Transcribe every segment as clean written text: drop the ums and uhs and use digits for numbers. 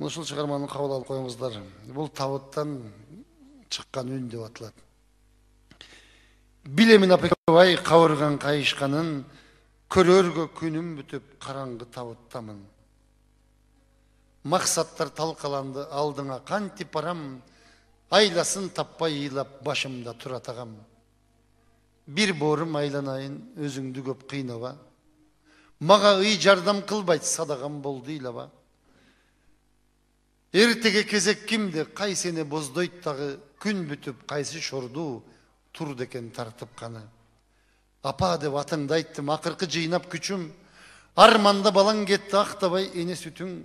Ушул чыгарманы кабыл алып коюңуздар. Бул табыттан чыккан үн деп аталат. Билемин апекебай кабырган кайышканын, көрөргө күнүм бүтүп караңгы табыттамын. Максаттар талкаланды алдыңа кантип барам, айласын таппай ыйлап башымда тура тагам. Бир боорум айланайын өзүңдү көп кыйнаба, мага ый жардам кылбайт садагам болду ыйлаба. Эртеге кезек кимди, кайсени боздойт дагы, күн бүтүп кайсы шорду турду экен тартып каны. Апа деп атыңды айттым, акыркы жыйнап күчүм, арманда балаң кетти актабай эне сүтүң.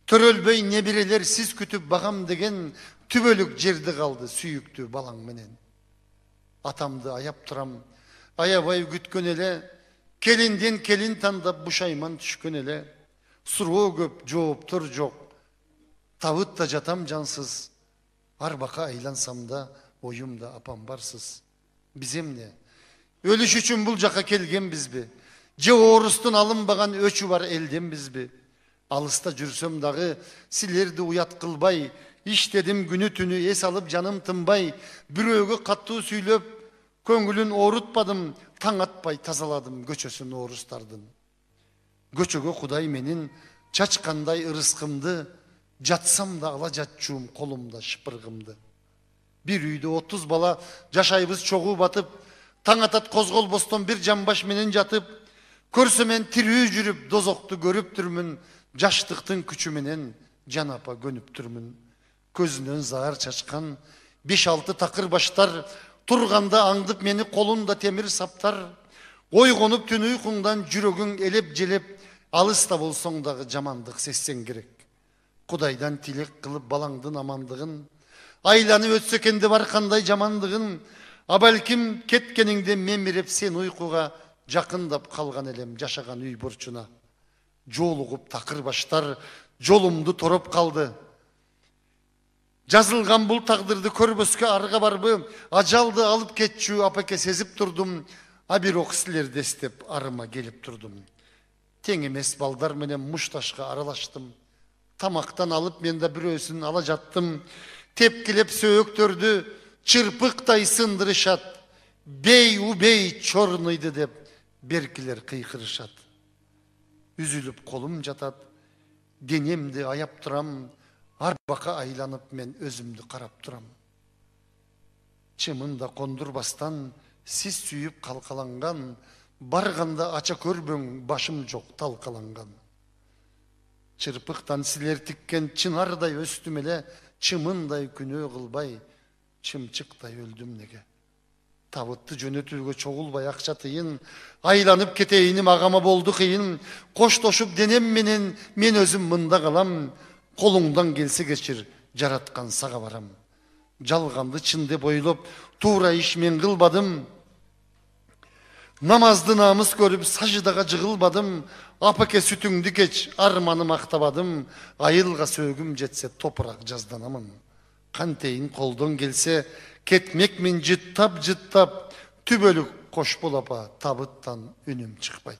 Төрөлбөй небирелер сиз күтүп багам деген, түбөлүк жерди калды сүйүктүү балаң менен. Атамды аяп турам, аябай күткөн эле, келинден келин тандап бушайман түшкөн эле. Суроо көп, жооптор жок, табытта жатам жансыз, арбака айлансам да оюмда апам барсыз. Биз эмне? Өлүш үчүн бул жака келгенбизби? Же орустун алынбаган өчү бар элденбизби? Алыста жүрсөм дагы силерди уят кылбай, иштедим күнү түнү эс алып жаным тынбай, бирөөгө каттуу сүйлөп, көңүлүн оорутпадым, таң атпай тазаладым көчөсүн орустардын. Көчөгө Кудай менин чачкандай ырыскымды, жатсам да ала жатчуум колумда шыпыргымды. Бир үйдө 30 бала жашайбыз чогуу батып, таң атат козголбостон бир жамбаш менен жатып, көрсө мен тирүү жүрүп дозокту көрүп түрмүн, жаштыктын күчү менен жан апа көнүп түрмүн. Көзүнөн заар чачкан 5-6 такыр баштар, турганда аңдып мени колунда темир саптар. Ойгонуп түн уйкуңдан жүрөгүң элеп желеп, алыста болсоң дагы жамандык сезсең керек. Кудайдан тилек кылып балаңдын амандыгын, айланып өтсө экен деп ар кандай жамандыгын, а балким кеткениңде мемиреп сен уйкуга жакындап калган элем жашаган үй бурчуна. Жолугуп такыр баштар жолумду тороп калды. Жазылган бул тагдырды көрбөскө арга барбы, ажалды алып кетчү апеке сезип турдум, а бирок силерди эстеп арыма келип турдум. Тең эмес балдар менен мушташка аралаштым. Тамактан алып мен да бирөөсүн ала жаттым. Тепкилеп сөөктөрдү чырпыктай сындырышат. Бей убей чорныйды деп беркилер кыйкырышат. Үзүлүп колум жатат, денемди аяп турам, арбака айланып мен өзүмдү карап турам. Чымында кондурбастан сиз сүйүп калкаланган, барганда ача көрбөң башым жок талкаланган. Чырпыктан силер тиккен чынардай өстүм эле, чымындай күнөө кылбай, чымчыктай өлдүм неге. Табытты жөнөтүүгө чогулбай акча тыйын, айланып кетейиним агама болду кыйын. Коштошуп денем менен мен өзүм мында калам, колуңдан келсе кечир, жараткан сага барам. Жалганды чын деп ойлоп, туура иш мен кылбадым. Намазды намыс көрүп саждага жыгылбадым. Апаке сүтүңдү кеч, арманым актабадым. Айылга сөөгүм жетсе топурак жазданамын. Кантейин колдон келсе кетмекмин жыттап, түбөлүк кош бол апа, табыттан үнүм чыкпайт.